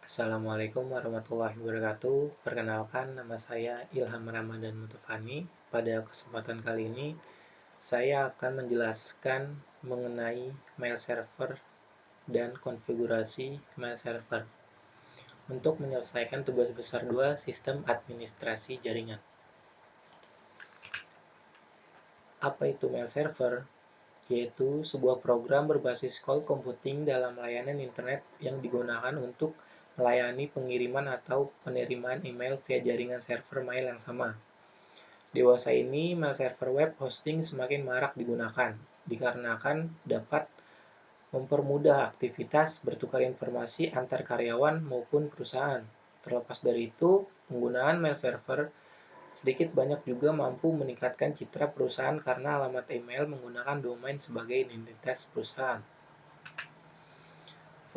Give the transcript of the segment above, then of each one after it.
Assalamualaikum warahmatullahi wabarakatuh. Perkenalkan, nama saya Ilham Ramadan Mutufani. Pada kesempatan kali ini, saya akan menjelaskan mengenai mail server dan konfigurasi mail server untuk menyelesaikan tugas besar 2 sistem administrasi jaringan. Apa itu mail server? Yaitu sebuah program berbasis cloud computing dalam layanan internet yang digunakan untuk melayani pengiriman atau penerimaan email via jaringan server mail yang sama. Dewasa ini, mail server web hosting semakin marak digunakan, dikarenakan dapat mempermudah aktivitas bertukar informasi antar karyawan maupun perusahaan. Terlepas dari itu, penggunaan mail server sedikit banyak juga mampu meningkatkan citra perusahaan karena alamat email menggunakan domain sebagai identitas perusahaan.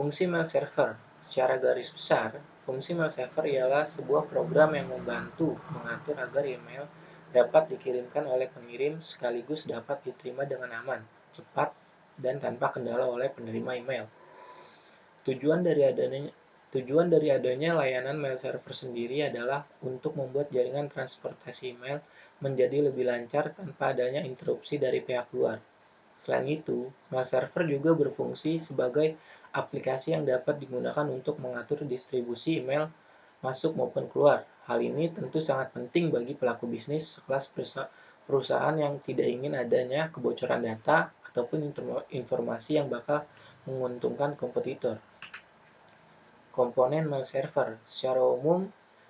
Fungsi mail server. Secara garis besar, fungsi mail server ialah sebuah program yang membantu mengatur agar email dapat dikirimkan oleh pengirim sekaligus dapat diterima dengan aman, cepat, dan tanpa kendala oleh penerima email. Tujuan dari adanya layanan mail server sendiri adalah untuk membuat jaringan transportasi email menjadi lebih lancar tanpa adanya interupsi dari pihak luar. Selain itu, mail server juga berfungsi sebagai aplikasi yang dapat digunakan untuk mengatur distribusi email masuk maupun keluar. Hal ini tentu sangat penting bagi pelaku bisnis sekelas perusahaan yang tidak ingin adanya kebocoran data ataupun informasi yang bakal menguntungkan kompetitor. Komponen mail server. Secara umum,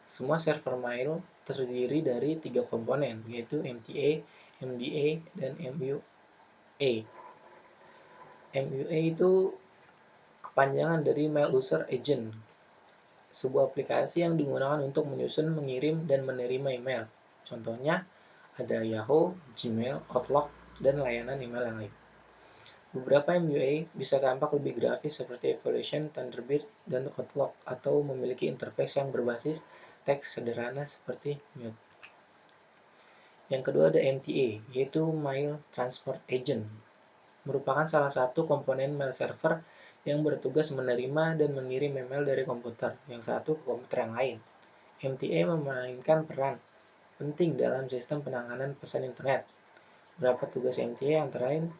semua server mail terdiri dari 3 komponen, yaitu MTA, MDA, dan MUA. MUA itu kepanjangan dari Mail User Agent, sebuah aplikasi yang digunakan untuk menyusun, mengirim, dan menerima email. Contohnya ada Yahoo, Gmail, Outlook, dan layanan email yang lain. Beberapa MUA bisa tampak lebih grafis seperti Evolution, Thunderbird, dan Outlook atau memiliki interface yang berbasis teks sederhana seperti Mute. Yang kedua ada MTA, yaitu Mail Transport Agent. Merupakan salah satu komponen mail server yang bertugas menerima dan mengirim email dari komputer yang satu ke komputer yang lain. MTA memainkan peran penting dalam sistem penanganan pesan internet. Beberapa tugas MTA antara lain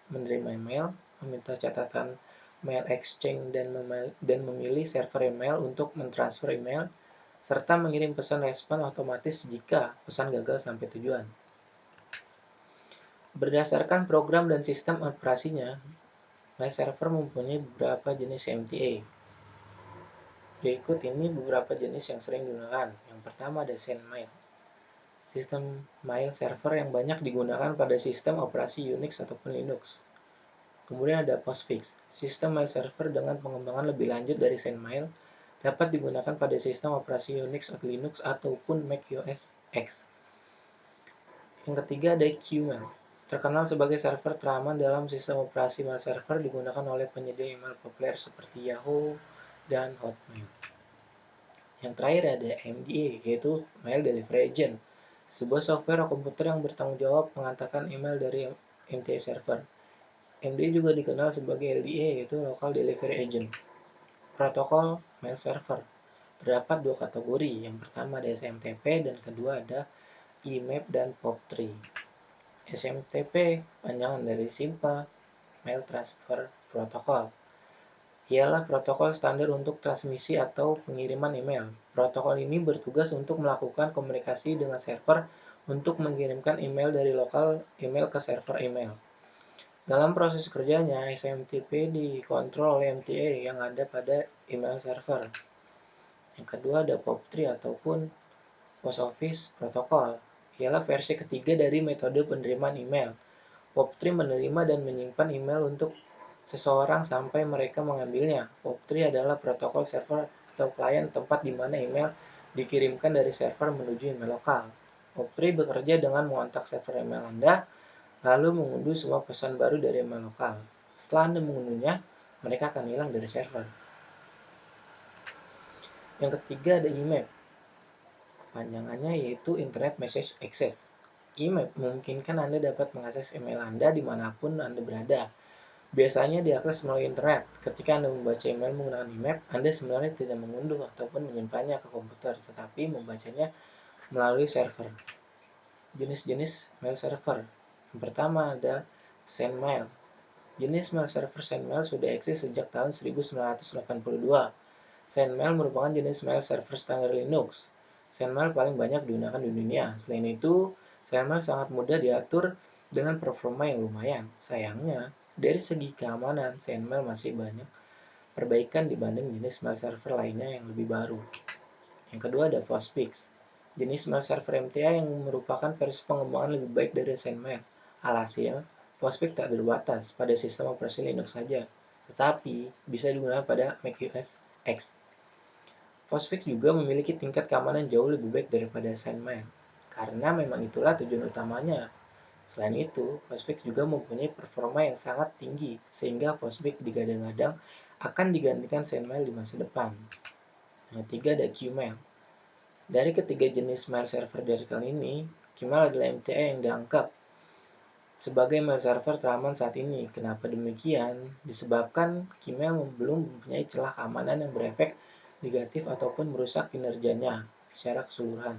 menerima email, meminta catatan mail exchange dan memilih server email untuk mentransfer email, serta mengirim pesan respon otomatis jika pesan gagal sampai tujuan. Berdasarkan program dan sistem operasinya, mail server mempunyai beberapa jenis MTA. Berikut ini beberapa jenis yang sering digunakan. Yang pertama ada SendMail. Sistem mail server yang banyak digunakan pada sistem operasi Unix ataupun Linux. Kemudian ada Postfix. Sistem mail server dengan pengembangan lebih lanjut dari SendMail dapat digunakan pada sistem operasi Unix atau Linux ataupun Mac OS X. Yang ketiga ada Qmail. Terkenal sebagai server teraman dalam sistem operasi mail server digunakan oleh penyedia email populer seperti Yahoo dan Hotmail. Yang terakhir ada MDA, yaitu Mail Delivery Agent, sebuah software komputer yang bertanggung jawab mengantarkan email dari MTA server. MDA juga dikenal sebagai LDA, yaitu Local Delivery Agent. Protokol mail server. Terdapat 2 kategori, yang pertama ada SMTP dan kedua ada IMAP dan POP3. SMTP panjangan dari Simple Mail Transfer Protocol. Ialah protokol standar untuk transmisi atau pengiriman email. Protokol ini bertugas untuk melakukan komunikasi dengan server untuk mengirimkan email dari lokal email ke server email. Dalam proses kerjanya, SMTP dikontrol oleh MTA yang ada pada email server. Yang kedua ada POP3 ataupun Post Office Protocol. Ialah versi ketiga dari metode penerimaan email. POP3 menerima dan menyimpan email untuk seseorang sampai mereka mengambilnya. POP3 adalah protokol server atau klien tempat di mana email dikirimkan dari server menuju email lokal. POP3 bekerja dengan mengontak server email Anda, lalu mengunduh semua pesan baru dari email lokal. Setelah Anda mengunduhnya, mereka akan hilang dari server. Yang ketiga ada IMAP. Panjangannya yaitu Internet Message Access. IMAP memungkinkan Anda dapat mengakses email Anda dimanapun Anda berada. biasanya diakses melalui internet. Ketika Anda membaca email menggunakan IMAP, Anda sebenarnya tidak mengunduh ataupun menyimpannya ke komputer, tetapi membacanya melalui server. Jenis-jenis mail server. Yang pertama ada SendMail. Jenis mail server SendMail sudah eksis sejak tahun 1982. SendMail merupakan jenis mail server standar Linux. SendMail paling banyak digunakan di dunia. Selain itu, SendMail sangat mudah diatur dengan performa yang lumayan. Sayangnya, dari segi keamanan, SendMail masih banyak perbaikan dibanding jenis mail server lainnya yang lebih baru. Yang kedua ada Postfix, jenis mail server MTA yang merupakan versi pengembangan lebih baik dari SendMail. Alhasil, Postfix tak terbatas pada sistem operasi Linux saja, tetapi bisa digunakan pada macOS X. Postfix juga memiliki tingkat keamanan jauh lebih baik daripada SendMail, karena memang itulah tujuan utamanya. Selain itu, Postfix juga mempunyai performa yang sangat tinggi, sehingga Postfix digadang-gadang akan digantikan SendMail di masa depan. Yang ketiga ada Qmail. Dari ketiga jenis mail server vertikal ini, Qmail adalah MTA yang dianggap sebagai mail server teraman saat ini. Kenapa demikian? Disebabkan Qmail belum mempunyai celah keamanan yang berefek negatif ataupun merusak kinerjanya secara keseluruhan.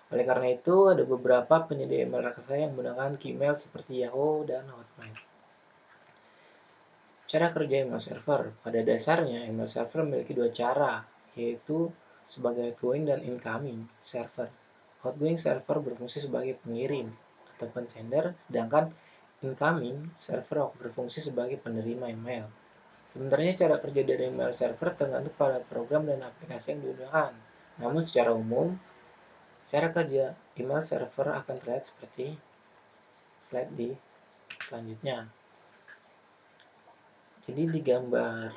Oleh karena itu, ada beberapa penyedia email raksasa yang menggunakan Gmail seperti Yahoo dan Hotmail. Cara kerja email server. Pada dasarnya, email server memiliki dua cara, yaitu sebagai outgoing dan incoming server. Outgoing server berfungsi sebagai pengirim ataupun sender, sedangkan incoming server berfungsi sebagai penerima email. Sebenarnya cara kerja dari email server tergantung pada program dan aplikasi yang digunakan. Namun secara umum, cara kerja email server akan terlihat seperti slide di selanjutnya. Jadi di gambar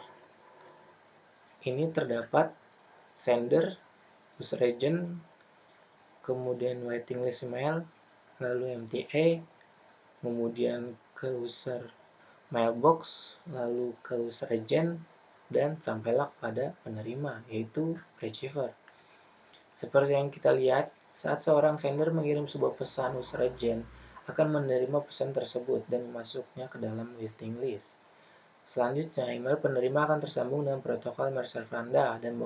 ini terdapat sender, user agent, kemudian waiting list email, lalu MTA, kemudian ke user mailbox, lalu ke user agent, dan sampailah pada penerima, yaitu receiver. Seperti yang kita lihat, saat seorang sender mengirim sebuah pesan, user agent akan menerima pesan tersebut dan memasuknya ke dalam waiting list. Selanjutnya, email penerima akan tersambung dengan protokol email server Anda dan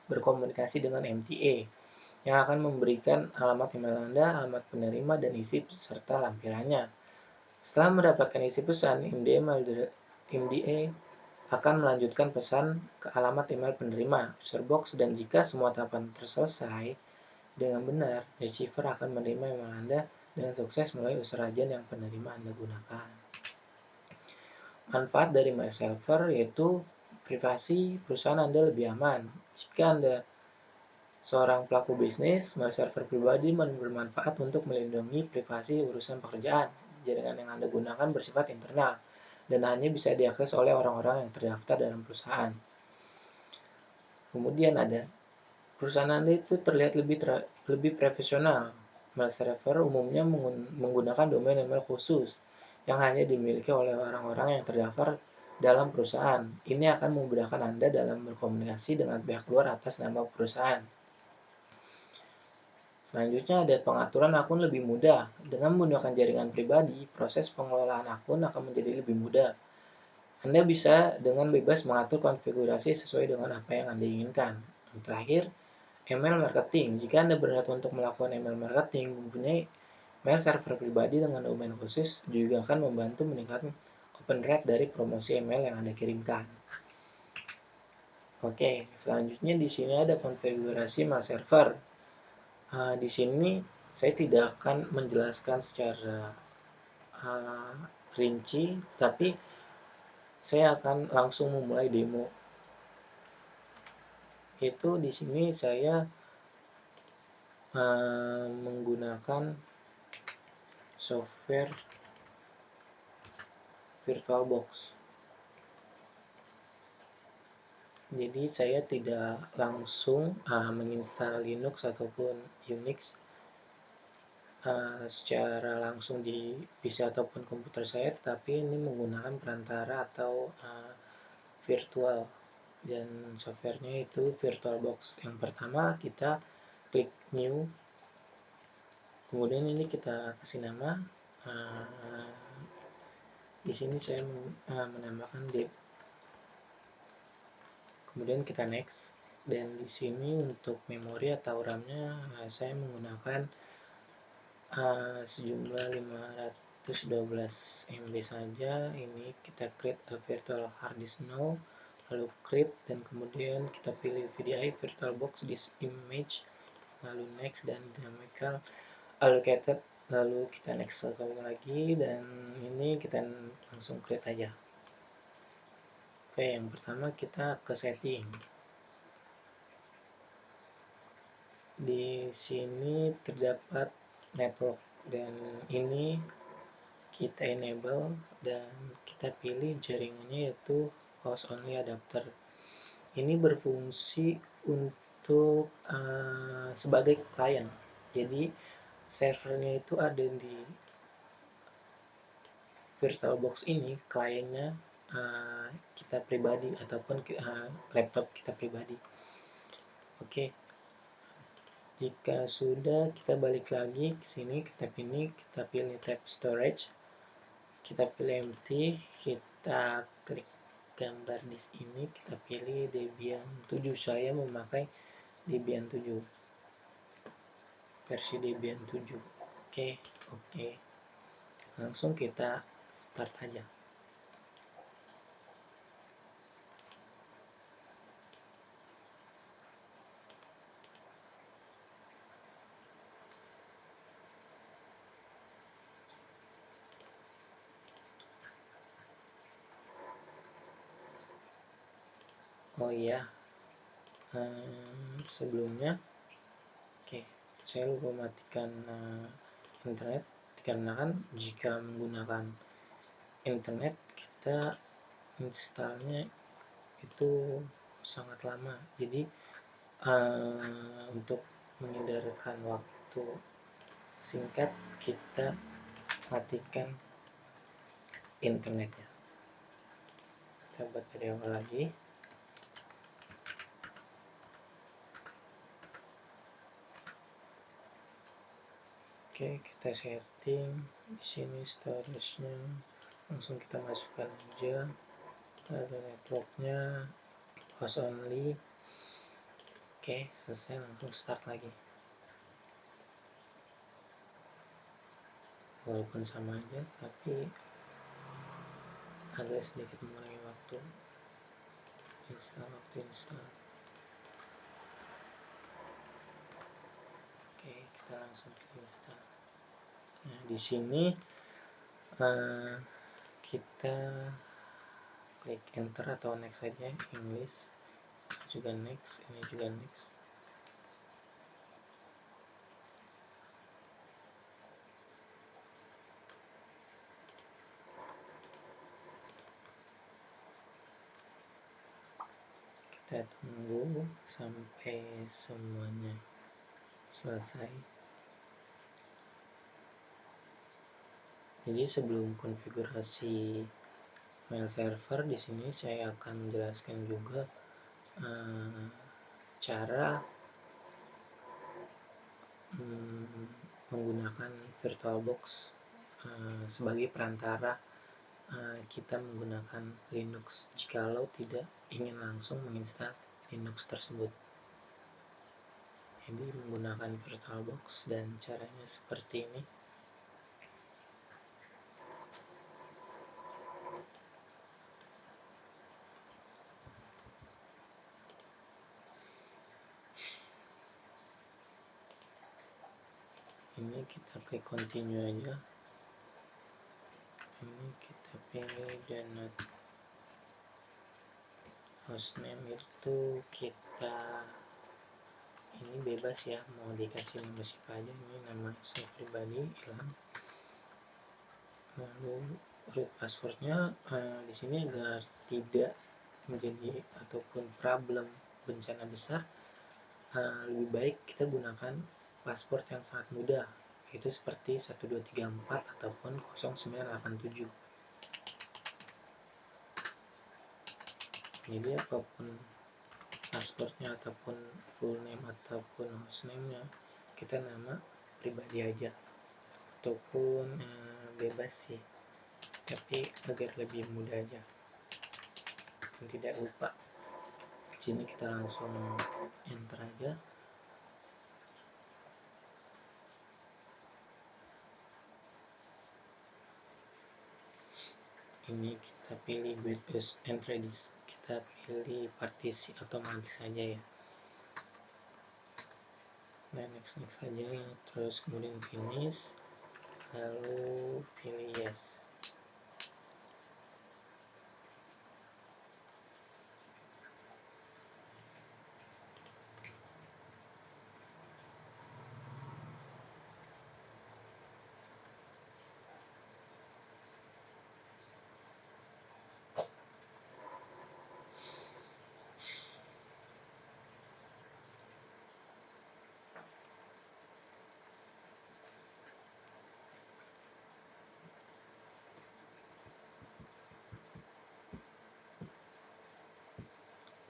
berkomunikasi dengan MTA yang akan memberikan alamat email Anda, alamat penerima, dan isi serta lampirannya. Setelah mendapatkan isi pesan, MDA akan melanjutkan pesan ke alamat email penerima, user box, dan jika semua tahapan terselesai dengan benar, receiver akan menerima email Anda dengan sukses melalui user agent yang penerima Anda gunakan. Manfaat dari mail server yaitu privasi perusahaan Anda lebih aman. Jika Anda seorang pelaku bisnis, mail server pribadi bermanfaat untuk melindungi privasi urusan pekerjaan. Jaringan yang Anda gunakan bersifat internal dan hanya bisa diakses oleh orang-orang yang terdaftar dalam perusahaan. Kemudian ada perusahaan Anda itu terlihat lebih profesional. Mail server umumnya menggunakan domain email khusus yang hanya dimiliki oleh orang-orang yang terdaftar dalam perusahaan. Ini akan memudahkan Anda dalam berkomunikasi dengan pihak luar atas nama perusahaan. Selanjutnya ada pengaturan akun lebih mudah. Dengan menggunakan jaringan pribadi, proses pengelolaan akun akan menjadi lebih mudah. Anda bisa dengan bebas mengatur konfigurasi sesuai dengan apa yang Anda inginkan. Yang terakhir, email marketing. Jika Anda berniat untuk melakukan email marketing, mempunyai mail server pribadi dengan domain khusus juga akan membantu meningkatkan open rate dari promosi email yang Anda kirimkan. Oke, selanjutnya di sini ada konfigurasi mail server. Di sini saya tidak akan menjelaskan secara rinci, tapi saya akan langsung memulai demo. Itu di sini saya menggunakan software VirtualBox. Jadi saya tidak langsung menginstal Linux ataupun Unix secara langsung di PC ataupun komputer saya, tetapi ini menggunakan perantara atau virtual, dan softwarenya itu VirtualBox. Yang pertama kita klik New, kemudian ini kita kasih nama Di sini saya menambahkan div. Kemudian kita next. Dan di sini untuk memori atau RAM-nya saya menggunakan sejumlah 512 MB saja. Ini kita create a virtual hard disk now, lalu create, dan kemudian kita pilih VDI VirtualBox disk image, lalu next, dan dynamical allocated, lalu kita next sekali lagi, dan ini kita langsung create aja. Oke, yang pertama kita ke setting. Di sini terdapat network, dan ini kita enable dan kita pilih jaringannya yaitu host only adapter. Ini berfungsi untuk sebagai client. Jadi servernya itu ada di VirtualBox ini, kliennya kita pribadi ataupun laptop kita pribadi. Oke. Jika sudah, kita balik lagi ke sini, kita pilih tab storage, kita pilih empty, kita klik gambar disk ini, kita pilih Debian 7. Saya memakai Debian 7, versi Debian 7. Oke. Langsung kita start aja. Oh iya, sebelumnya saya lupa matikan internet, dikarenakan jika menggunakan internet kita installnya itu sangat lama. Jadi untuk menghindarkan waktu singkat, kita matikan internetnya. Kita buat dari awal lagi. Oke, kita setting di sini storage-nya, langsung kita masukkan aja. Ada networknya, host only. Oke, selesai, langsung start lagi. Walaupun sama aja, tapi agak sedikit mengurangi waktu install. Oke, kita langsung install. Nah, di sini kita klik enter atau next saja. English juga next, ini juga next. Kita tunggu sampai semuanya selesai. Jadi sebelum konfigurasi mail server, di sini saya akan menjelaskan juga cara menggunakan VirtualBox sebagai perantara kita menggunakan Linux jikalau tidak ingin langsung menginstal Linux tersebut. Jadi menggunakan VirtualBox, dan caranya seperti ini. Ini kita klik continue aja. Ini kita pilih dan hostname itu kita ini bebas ya, mau dikasih nama siapa aja. Ini nama saya pribadi, Ilham. Lalu root passwordnya di sini agar tidak menjadi ataupun problem bencana besar, lebih baik kita gunakan password yang sangat mudah, yaitu seperti 1234 ataupun 0987. Jadi apapun passwordnya ataupun full name ataupun hostname-nya, kita nama pribadi aja ataupun bebas sih. tapi agar lebih mudah aja dan tidak lupa. Di sini kita langsung enter aja. Ini kita pilih build base and redis, kita pilih partisi otomatis saja ya. Nah, next saja, terus kemudian finish, lalu pilih yes.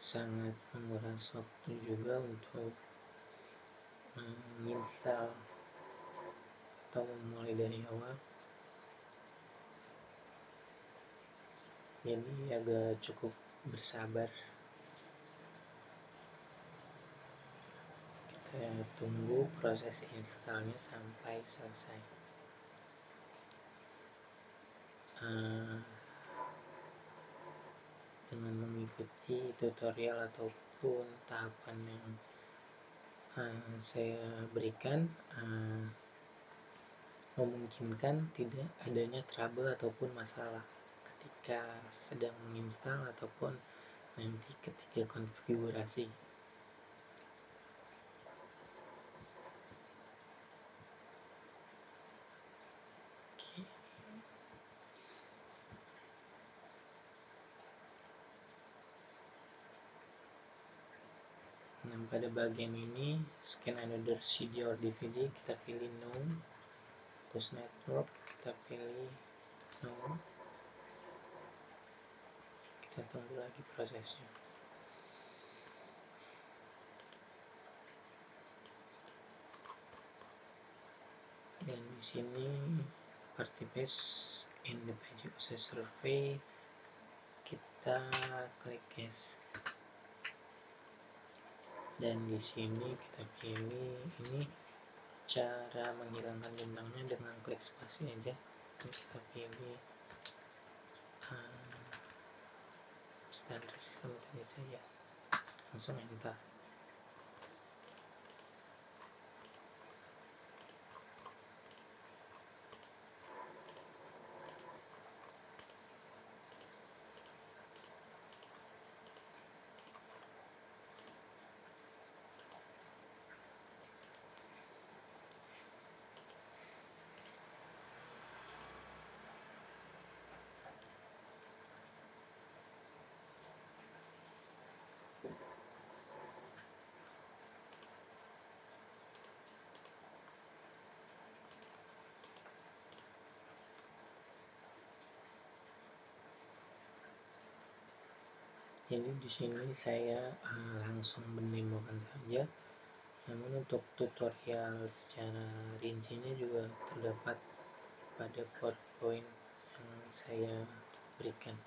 Sangat menguras waktu juga untuk menginstal atau memulai dari awal, jadi agak cukup bersabar. Kita tunggu proses installnya sampai selesai. Dengan mengikuti tutorial ataupun tahapan yang saya berikan, memungkinkan tidak adanya trouble ataupun masalah ketika sedang menginstal ataupun nanti ketika konfigurasi. Nah, pada bagian ini scan another CD or DVD, kita pilih no. Terus network kita pilih no. Kita tunggu lagi prosesnya. Dan di sini party base in the page user survey, kita klik yes. Dan di sini kita pilih ini cara menghilangkan bintangnya dengan klik spasi aja. Kita pilih standar sistem tadi saja, langsung enter. Jadi di sini saya langsung mendemokan saja. Namun untuk tutorial secara rincinya juga terdapat pada PowerPoint yang saya berikan.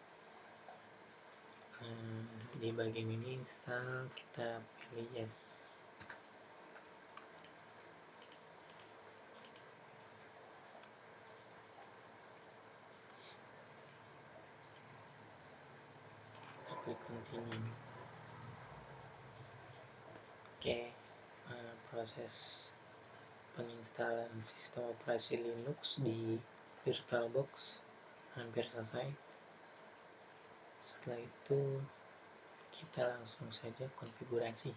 Di bagian ini install, kita pilih yes. Klik continue. Oke, proses penginstalan sistem operasi Linux di VirtualBox hampir selesai. Setelah itu kita langsung saja konfigurasi.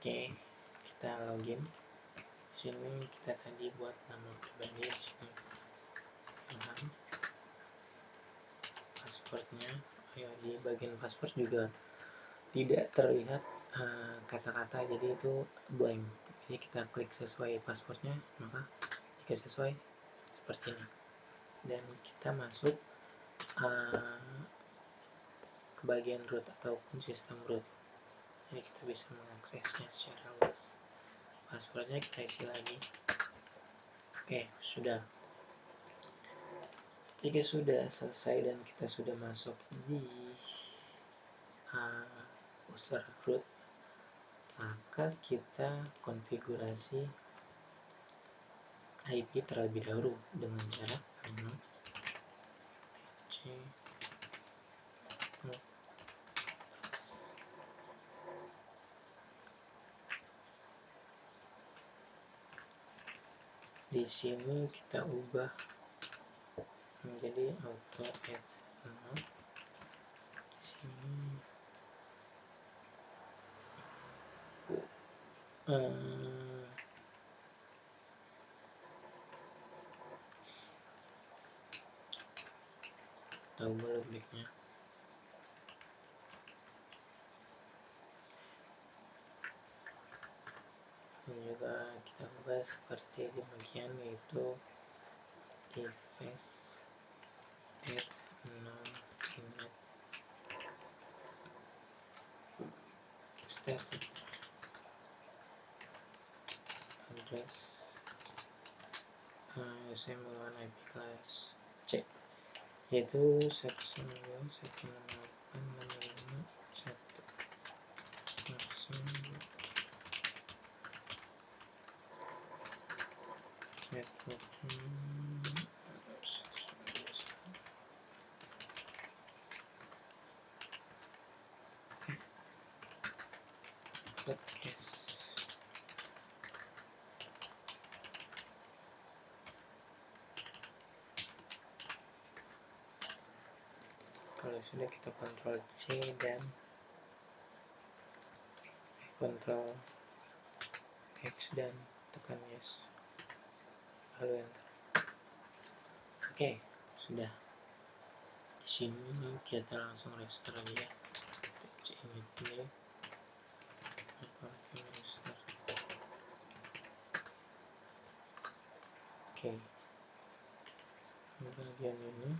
Oke, kita login. Di sini kita tadi buat nama pribadi, di sini Ilham. Passwordnya, ya di bagian password juga tidak terlihat kata-kata, jadi itu blank. Jadi kita klik sesuai passwordnya, maka jika sesuai seperti ini. Dan kita masuk ke bagian root ataupun sistem root. Jadi kita bisa mengaksesnya secara luas. Passwordnya kita isi lagi. Oke, sudah. Jika sudah selesai dan kita sudah masuk di user root, maka kita konfigurasi IP terlebih dahulu dengan cara di sini kita ubah menjadi auto add 0. Di sini tahu lebihnya. Dan juga kita ubah seperti demikian, yaitu device add non init static address saya menggunakan IP class C, yaitu 192.168.65.1 podcast. Kalau sudah, kita Ctrl C dan Ctrl X dan tekan yes, lalu enter. Oke, sudah. Di sini kita langsung restart aja ya. Init ini restart. Oke, bagian ini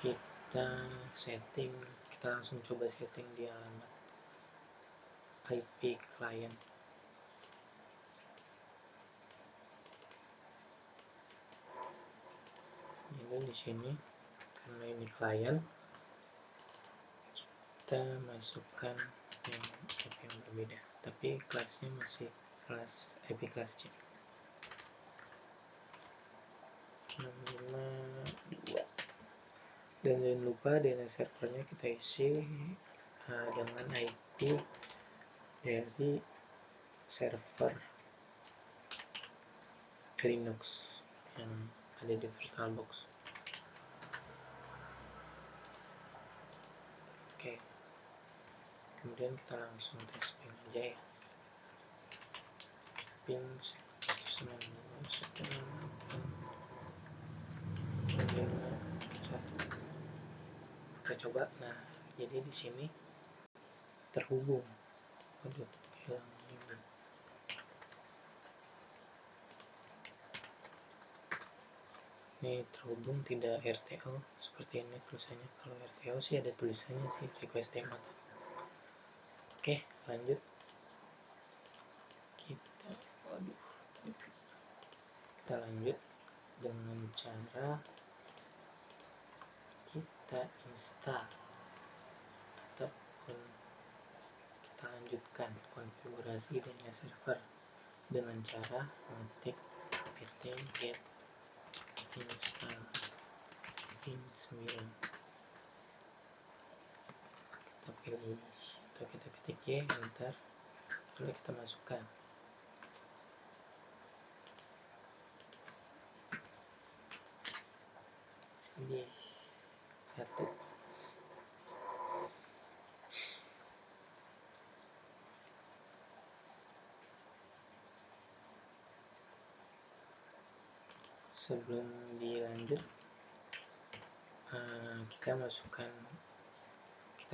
kita setting, kita langsung coba setting di alamat IP client. Ini di sini karena ini client, kita masukkan yang IP yang berbeda, tapi kelasnya masih kelas IP kelas C 652. Dan jangan lupa DNS servernya kita isi dengan IP dari server Linux yang ada di VirtualBox. Oke, kemudian kita langsung tes ping aja ya. Ping 192.168.51. Kita coba. Nah, jadi di sini terhubung. Waduh, hilang ini. Ini terhubung tidak RTO, seperti ini tulisannya. Kalau RTO sih ada tulisannya sih, request demo. Oke, lanjut. Kita lanjut dengan cara kita install ataupun kita lanjutkan konfigurasi DNS server dengan cara mengetik pt get install pin9. Kita pilih atau kita ketik y, enter, lalu kita masukkan cd 1. Sebelum dilanjut, kita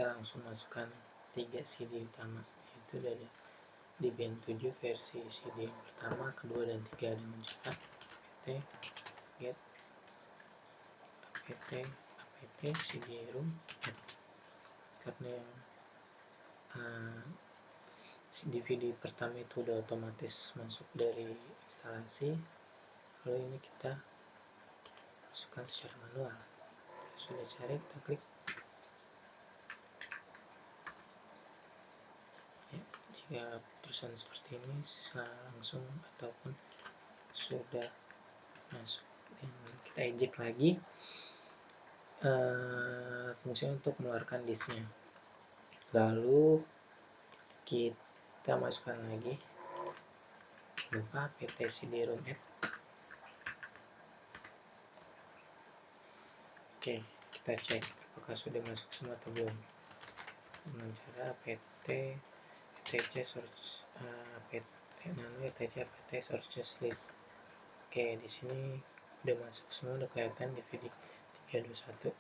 langsung masukkan 3 CD utama, yaitu dari Debian 7 versi CD yang pertama, kedua, dan 3 dengan cara apt get apt pt cd-rom karena yang DVD pertama itu udah otomatis masuk dari instalasi, lalu ini kita masukkan secara manual. Sudah cari, kita klik ya. Jika tulisan seperti ini langsung ataupun sudah masuk, dan kita eject lagi fungsi untuk mengeluarkan disknya, lalu kita masukkan lagi lupa pt cd-rom add. Oke, kita cek apakah sudah masuk semua atau belum dengan cara pt etc search pt nano etc pt search list. Oke, di sini udah masuk semua, udah kelihatan DVD 321.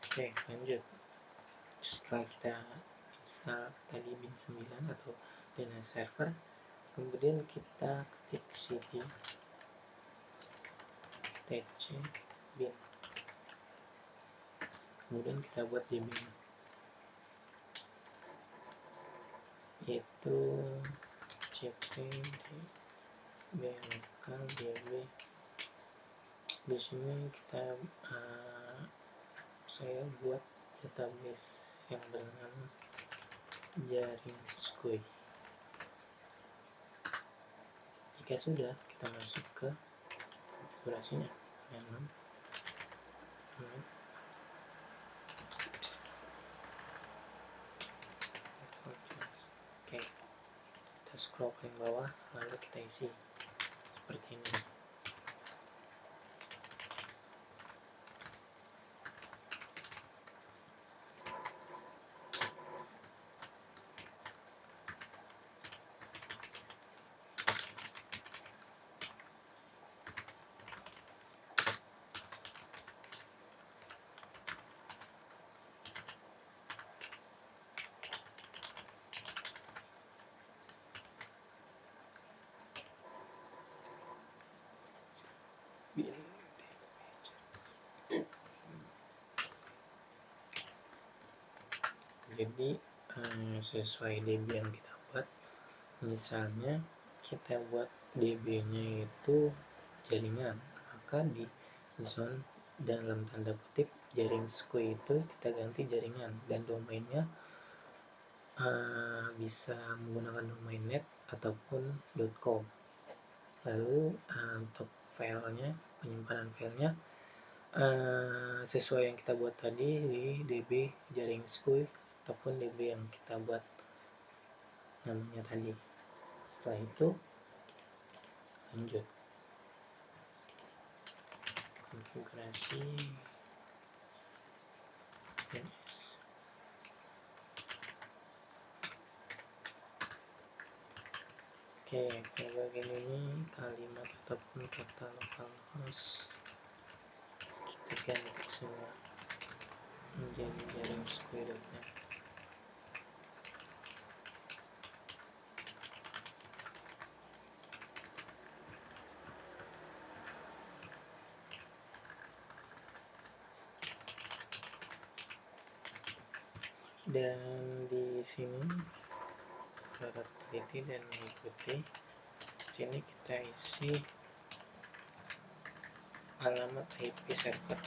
Oke, lanjut. Setelah kita install tadi bin 9 atau DNS server, kemudian kita ketik cd tc bin, kemudian kita buat db yaitu cp db lokal db. Di sini kita saya buat database yang dengan jaring SQL. Jika sudah, kita masuk ke konfigurasinya. Oke, kita scroll ke bawah, lalu kita isi seperti ini. Jadi sesuai DB yang kita buat, misalnya kita buat DB nya itu jaringan, maka di zone dalam tanda kutip jaring SQL itu kita ganti jaringan, dan domainnya bisa menggunakan domain net ataupun .com. Lalu untuk filenya, penyimpanan filenya sesuai yang kita buat tadi di DB jaring SQL ataupun DB yang kita buat namanya tadi. Setelah itu lanjut konfigurasi DNS. Oke, pada bagian ini kalimat ataupun kata localhost kita ganti semua menjadi jaring SQL.net. Dan di sini harap teliti dan mengikuti. Sini kita isi alamat IP server,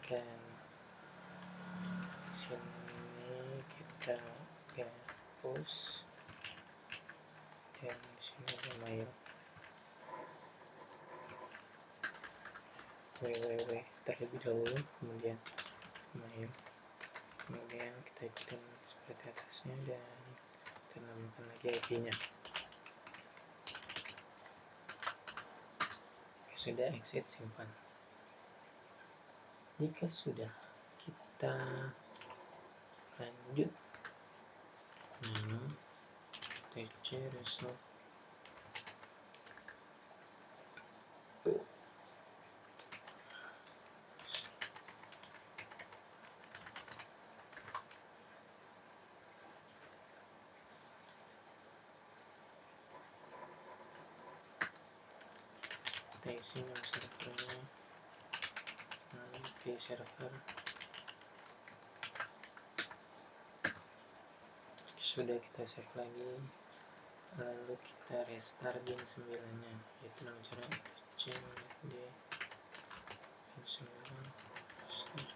dan sini kita hapus, dan sini ada mail www terlebih dahulu, kemudian mail, kemudian kita ikutin seperti atasnya dan kita namakan lagi IP-nya. Sudah, exit, simpan. Jika sudah, kita lanjut nano tc resolve kita isi nama servernya server. Sudah kita save lagi, lalu kita restart bin 9 nya, yaitu dengan cara cmd bin 9 restart.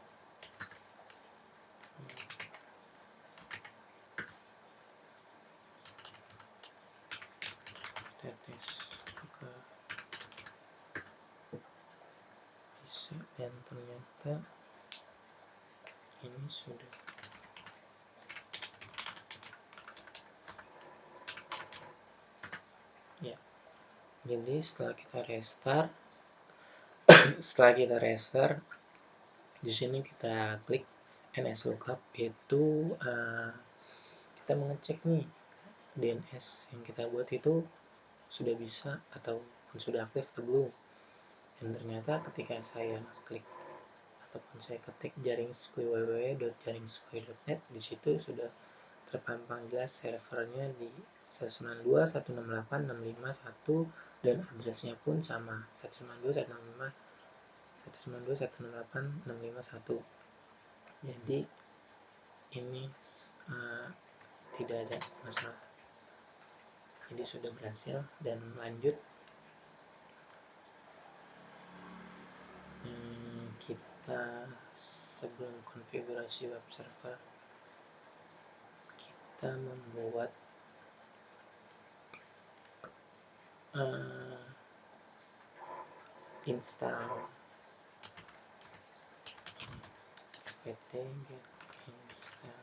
Kita tes apakah bisa, dan ternyata ini sudah. Ya, jadi setelah kita restart di sini kita klik NSLookup, yaitu kita mengecek nih DNS yang kita buat itu sudah bisa atau sudah aktif atau belum. Dan ternyata ketika saya klik ataupun saya ketik jaring.squi www.jaring.squi.net, di situ sudah terpampang jelas servernya di 192.168.651 dan addressnya pun sama 192.168.651. Jadi ini tidak ada masalah, jadi sudah berhasil. Dan lanjut, kita sebelum konfigurasi web server kita membuat install pt get install.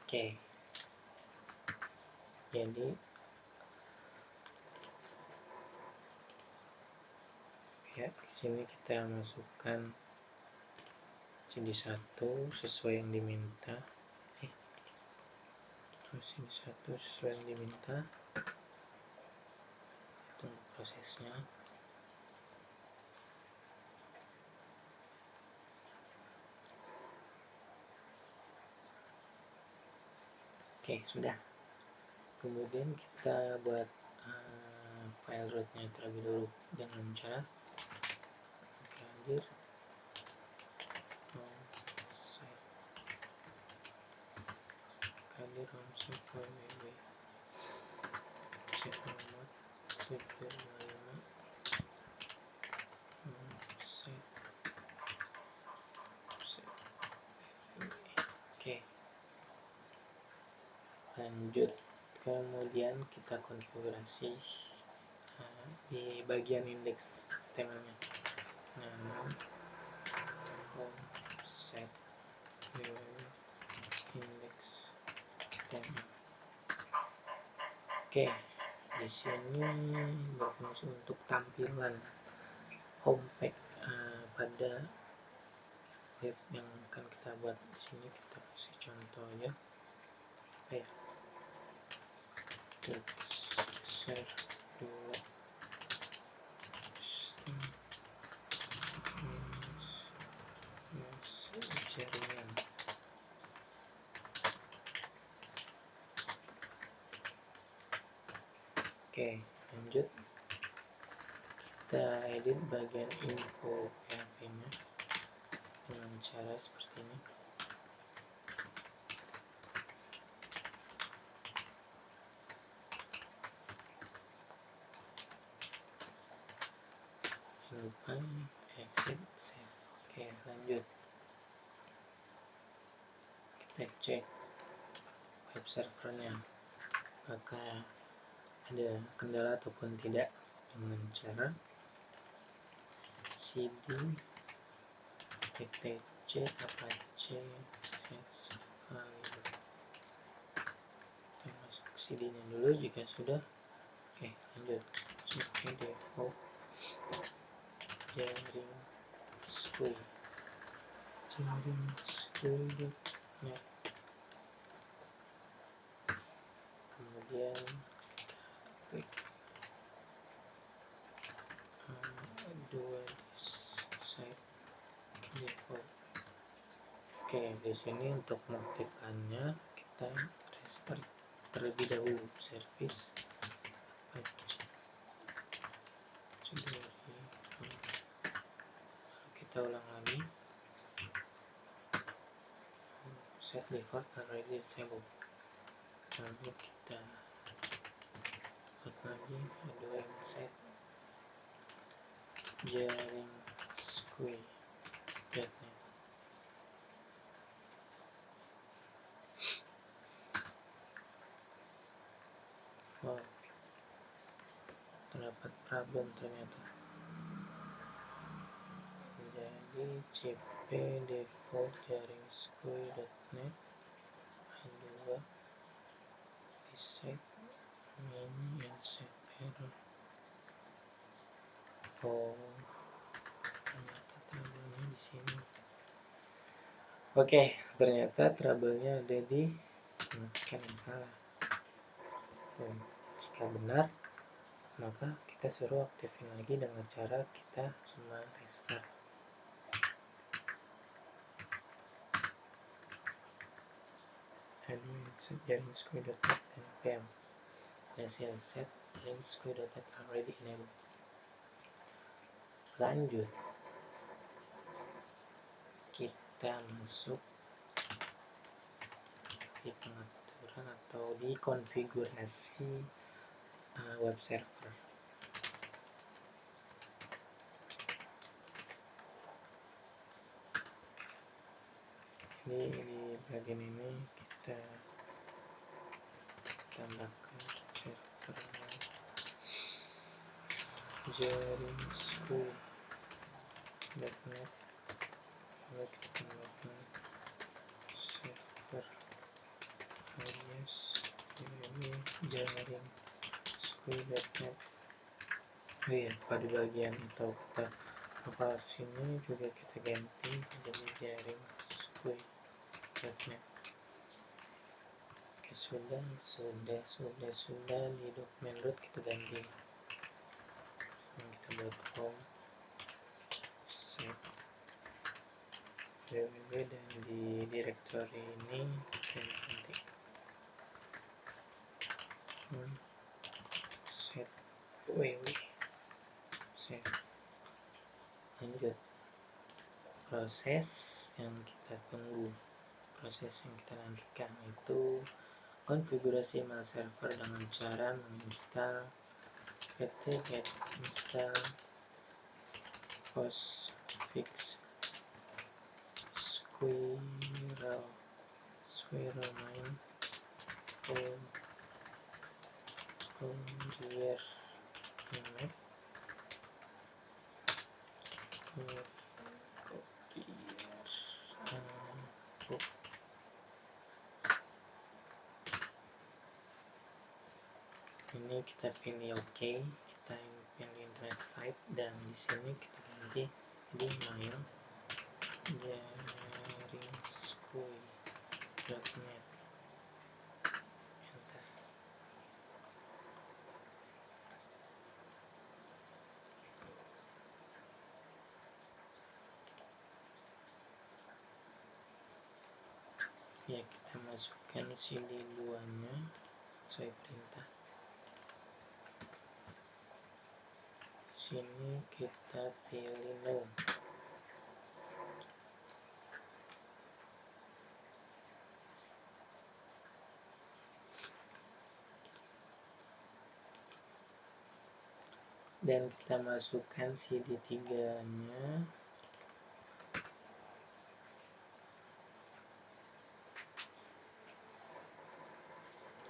Oke, jadi ya di sini kita masukkan CD1 sesuai yang diminta. CD1 sesuai yang diminta. Tunggu prosesnya. Oke, sudah. Kemudian kita buat file rootnya terlebih dulu dengan cara hadir set www set alamat 725 set. Oke, lanjut. Kemudian kita konfigurasi di bagian indeks HTML-nya. Nama set index HTML. Oke, di sini berfungsi untuk tampilan homepage pada web yang akan kita buat. Di sini kita kasih contoh ya. Share dulu jaringan. Oke, lanjut. Kita edit bagian info PHP-nya dengan cara seperti ini. Jangan lupa exit save. Oke, lanjut. Kita cek web servernya apakah ada kendala ataupun tidak dengan cara cd etc apache valid. Kita masuk ke cd nya dulu jika sudah. Oke, lanjut. Cp default jaring.squi.net. Kemudian kita klik dua site default. Oke, di sini untuk mengaktifkannya kita restart terlebih dahulu. Service kita ulang lagi. Set default already disabled. Lalu kita buat lagi ada set jaring squid.net. Wow, terdapat problem ternyata. Jadi cp default jaring squid.net ada reset mini insert error. Oh, ternyata trouble-nya di sini. Oke, ternyata trouble-nya ada di matikan yang salah. Jika benar, maka kita suruh aktifin lagi dengan cara kita restart. Admin set jaring squid.net npm hasil set jaring squid.net already enabled. Lanjut, kita masuk di pengaturan atau di konfigurasi web server. Ini di bagian ini kita tambahkan server jaring squid.net, lalu kita tambahkan server alias jaring squid.net. Oh iya, pada bagian atau kata lokal sini juga kita ganti menjadi jaring squid.net. Oke, sudah di dokumen root kita ganti. Sekarang kita buat home set www dan di directory ini kita ganti set www. Lanjut, proses yang kita tunggu, proses yang kita nantikan itu konfigurasi mail server dengan cara menginstal pt-get install postfix squirrelmine courier image ini kita pilih OK, kita pilih internet site dan di sini kita ganti di mail jaring squid.net. Enter. Ya, kita masukkan CD2 nya sesuai perintah. Sini kita pilih no. Dan kita masukkan CD3 nya.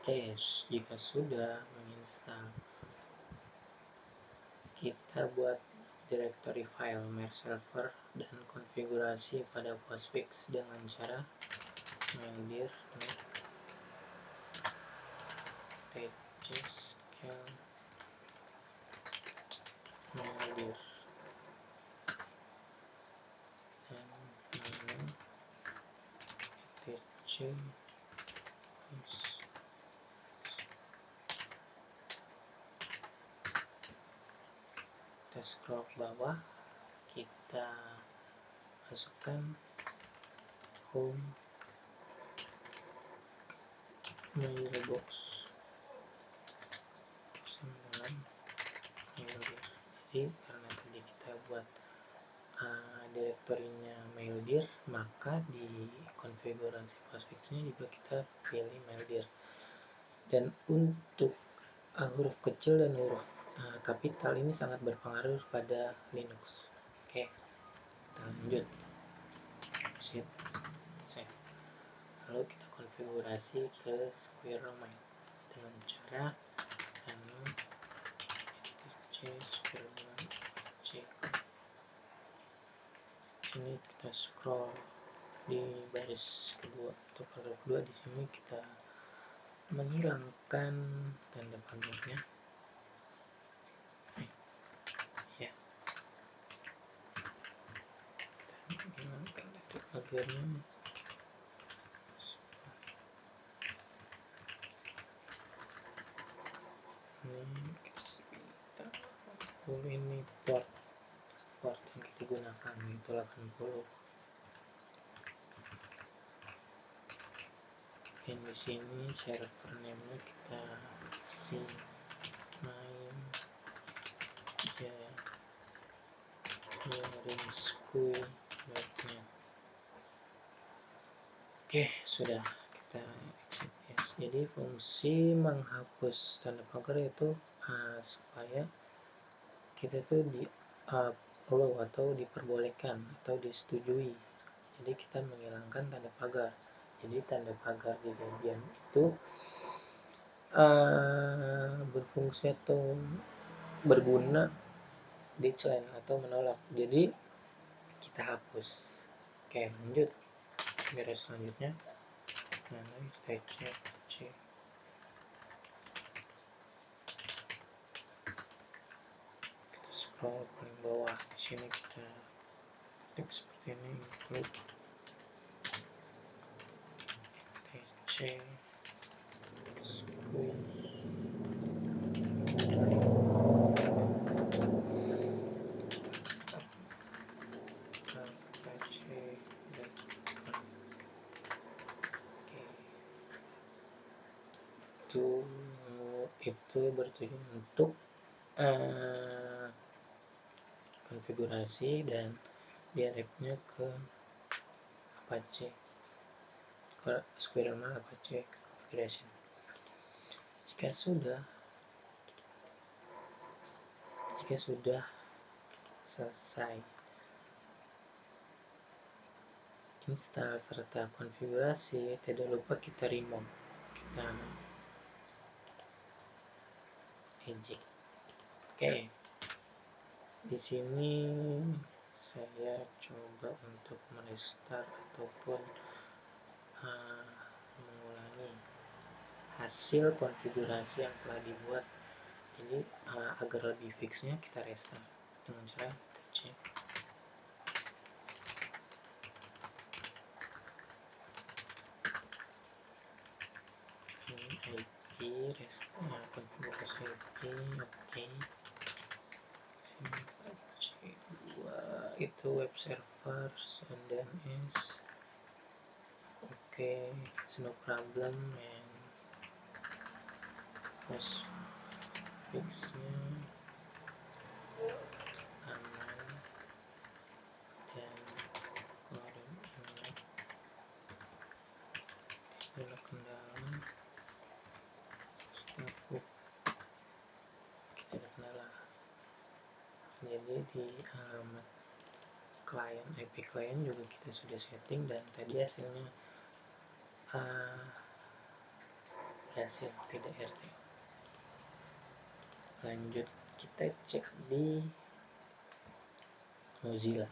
Oke, jika sudah menginstal, kita buat directory file mail server dan konfigurasi pada postfix dengan cara maildir pages maildir dan etc. Kita scroll ke bawah, kita masukkan home mailbox sama dengan maildir. Jadi karena tadi kita buat direktorinya maildir, maka di konfigurasi postfixnya juga kita pilih maildir. Dan untuk huruf kecil dan huruf kapital ini sangat berpengaruh pada Linux. Oke, kita lanjut. Save. Lalu kita konfigurasi ke squirrelmail dengan cara c squirrelmail c. Sini kita scroll di baris kedua atau paragraf kedua. Di sini kita menghilangkan tanda pagarnya. Ya, kita menghilangkan tanda pagarnya. Ini port yang kita gunakan itu 80. Dan di sini server name-nya kita isi main jaring.net. Oke, sudah kita exit yes. Jadi fungsi menghapus tanda pagar itu supaya kita tuh di allow atau diperbolehkan atau disetujui. Jadi kita menghilangkan tanda pagar. Jadi tanda pagar di Debian itu berfungsi atau berguna decline atau menolak. Jadi kita hapus. Oke, lanjut. Beres selanjutnya. Nah, kita cek. Kita scroll paling bawah. Di sini kita ketik seperti ini, include etc squeeze itu bertujuan untuk konfigurasi dan direct-nya ke Apache, ke squirrelmail Apache configuration. Jika sudah selesai install serta konfigurasi, tidak lupa kita remove, kita eject. Oke. Di sini saya coba untuk merestart ataupun mengulangi hasil konfigurasi yang telah dibuat. Jadi agar lebih fixnya kita restart dengan cara kita cek ini IP restart konfigurasi IP. Oke. Sini C2 itu web server and DNS. Oke, it's no problem and post fixnya aman dan kalau ada kendala startup kita ada kendala. Jadi di alamat klien IP klien juga kita sudah setting dan tadi hasilnya berhasil, tidak RT. Lanjut kita cek di Mozilla.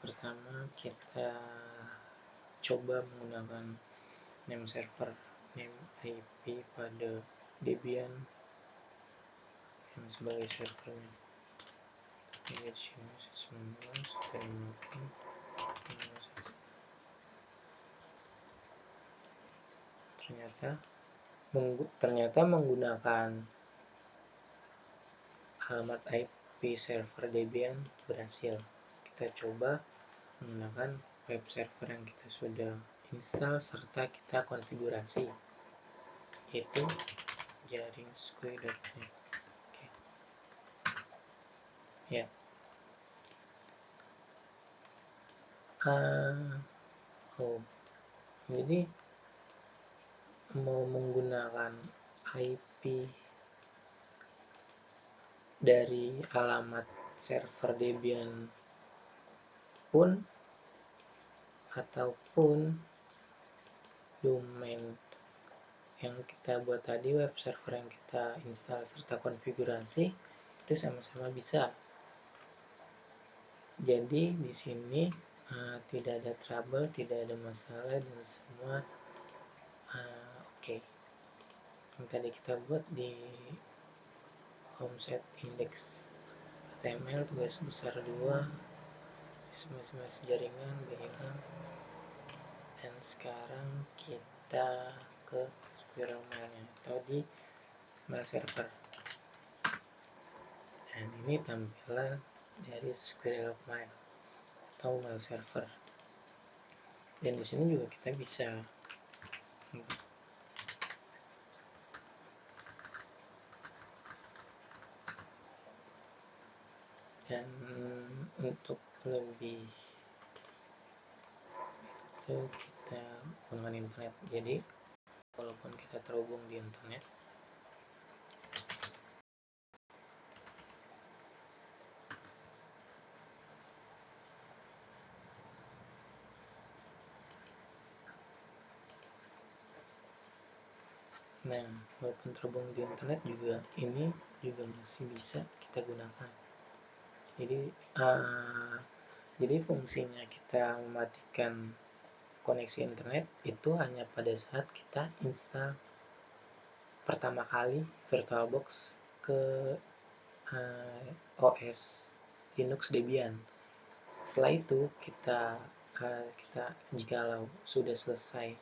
Pertama kita coba menggunakan name server, name IP pada Debian yang sebagai servernya. Ini sini 19 terima. ternyata menggunakan alamat IP server Debian berhasil. Kita coba menggunakan web server yang kita sudah install serta kita konfigurasi, yaitu jaringsqui.net. Oke. Ya. Jadi mau menggunakan IP dari alamat server Debian pun ataupun domain yang kita buat tadi, web server yang kita install serta konfigurasi, itu sama-sama bisa. Jadi di sini tidak ada trouble, tidak ada masalah, dan semua oke. Yang tadi kita buat di homesite index HTML tugas besar 2, masing-masing jaringan hilang. Dan sekarang kita ke Squirrel Mail-nya atau di mail server. Dan ini tampilan dari Squirrel Mail atau mail server. Dan di sini juga kita bisa dan untuk lebih itu kita gunakan internet. Jadi walaupun kita terhubung di internet, walaupun terhubung di internet juga ini juga masih bisa kita gunakan. Jadi fungsinya kita mematikan koneksi internet itu hanya pada saat kita install pertama kali VirtualBox ke OS Linux Debian. Setelah itu kita jikalau sudah selesai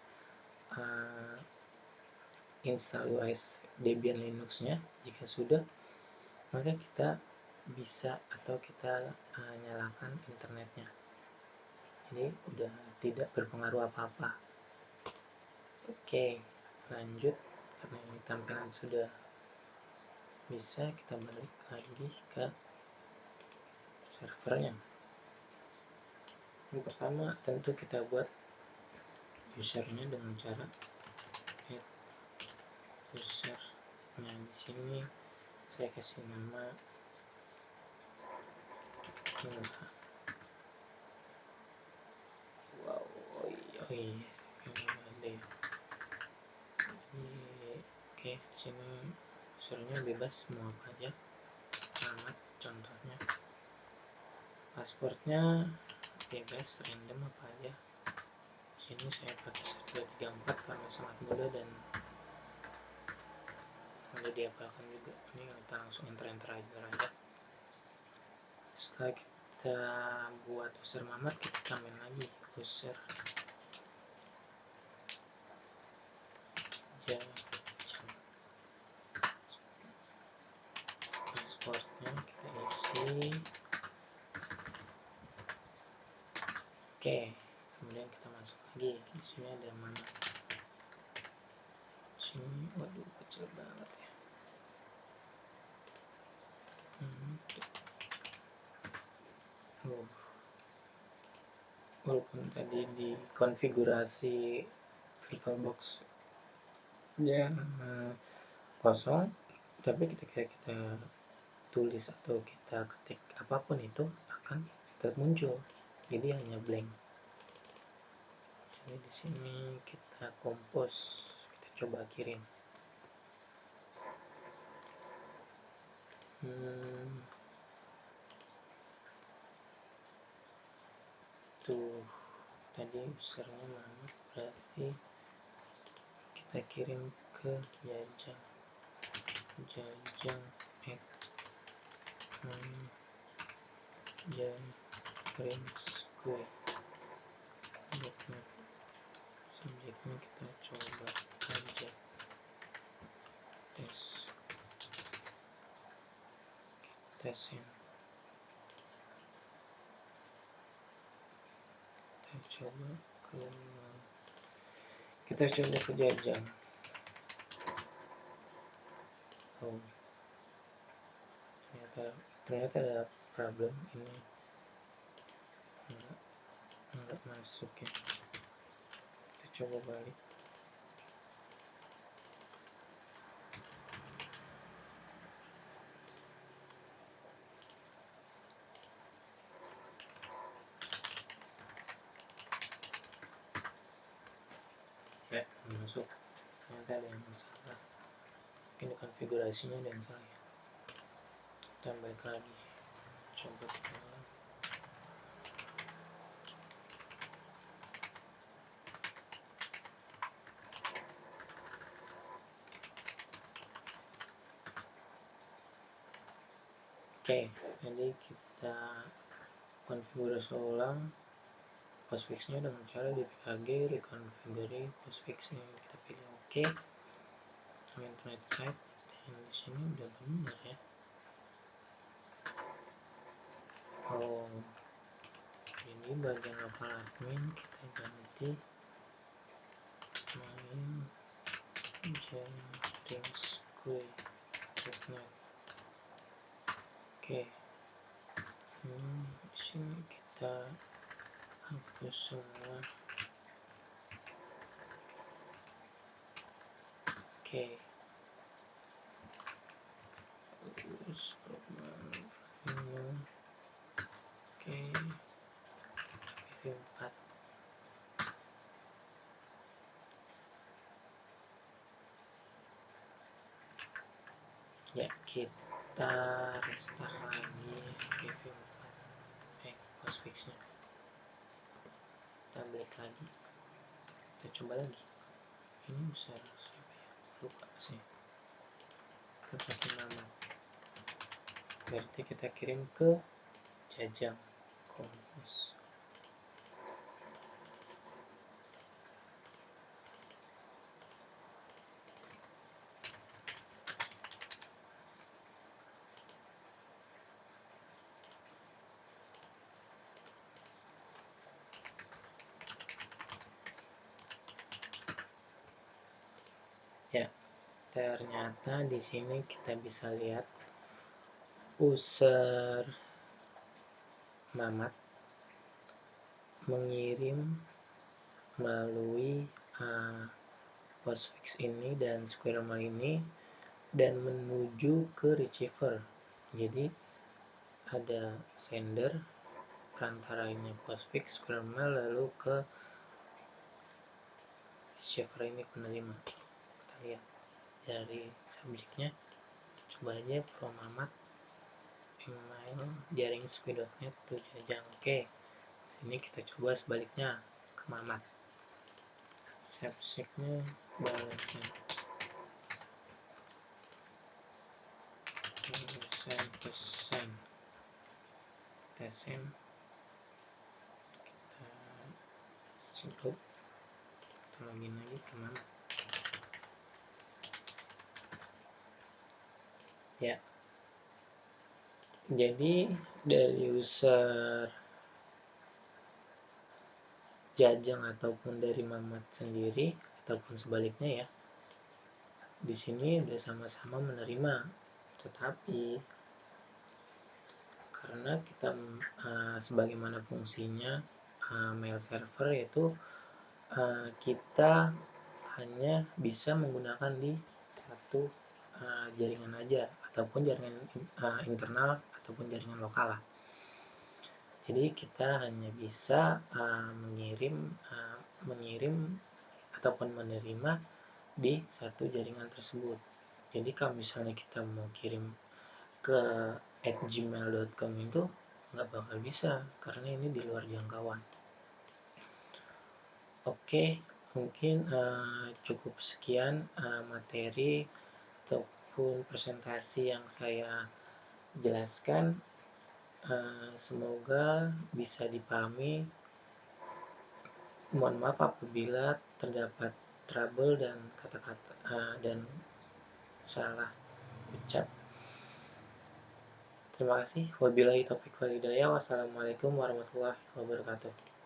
install OS Debian Linux-nya, jika sudah, maka kita bisa atau kita nyalakan internetnya. Jadi udah tidak berpengaruh apa-apa. Oke, lanjut. Karena ini tampilan sudah bisa, kita balik lagi ke servernya. Yang pertama tentu kita buat usernya dengan cara add user. Nah, di sini saya kasih nama ini ada ya. Oke, sini usernya bebas mau apa aja, alamat contohnya, passwordnya bebas random apa aja. Sini saya pakai 1234 karena sangat mudah dan mudah dihafalkan juga. Ini kita langsung enter aja. Setelah kita buat user Mamat, kita tambahin lagi user passwordnya kita isi. Oke, kemudian kita masuk lagi. Di sini ada mana? Sini, waduh, kecil banget ya. Walaupun tadi di konfigurasi VirtualBox ya kosong, tapi ketika kita tulis atau kita ketik apapun itu akan tetap muncul. Jadi hanya blank. Jadi di sini kita compose, kita coba kirim. Tuh, tadi usernya mana? Berarti kita kirim ke Jajang jaringsqui. subjeknya kita coba aja tesin, kita coba ke Jajang. Oh, ternyata ada problem ini, enggak masuk ya. Kita coba balik. Ya, masuk. Ternyata ada yang salah, mungkin konfigurasinya ada yang salah. Kita balik lagi, coba kita ulang. Oke, jadi kita konfigurasi ulang postfixnya dengan cara di PKG reconfigure postfixnya, kita pilih oke. Internet site, dan di sini udah benar ya. Oh, ini bagian lokal admin kita ganti main jaring.net. Oke, ini di sini kita hapus semua. Oke, terus oke, V4. Ya, kita restart lagi V4 postfixnya, kita balik lagi, kita coba lagi. Ini besar siapa ya, lupa sih. Kita pakai nama, berarti kita kirim ke Jajang Kompos. Ya, ternyata di sini kita bisa lihat user Mamat mengirim melalui postfix ini dan square mail ini dan menuju ke receiver. Jadi ada sender, perantaranya postfix, square mail, lalu ke receiver ini penerima. Kita lihat dari subjeknya, coba aja from Mamat email jaring.net to Jajang. Oke, sini kita coba sebaliknya ke Mamat. Subjeknya balasan pesan tesin, kita situ, kita login lagi ke Mamat. Ya, jadi dari user Jajang ataupun dari Mamat sendiri ataupun sebaliknya ya, di sini udah sama-sama menerima, tetapi karena kita sebagaimana fungsinya mail server, yaitu kita hanya bisa menggunakan di satu jaringan aja, ataupun jaringan internal ataupun jaringan lokal lah. Jadi kita hanya bisa mengirim ataupun menerima di satu jaringan tersebut. Jadi kalau misalnya kita mau kirim ke @gmail.com itu nggak bakal bisa karena ini di luar jangkauan. Oke, mungkin cukup sekian materi ataupun presentasi yang saya jelaskan. Semoga bisa dipahami Mohon maaf apabila terdapat trouble dan kata-kata dan salah ucap. Terima kasih. Wabillahi taufiq wal hidayah. Wassalamualaikum warahmatullahi wabarakatuh.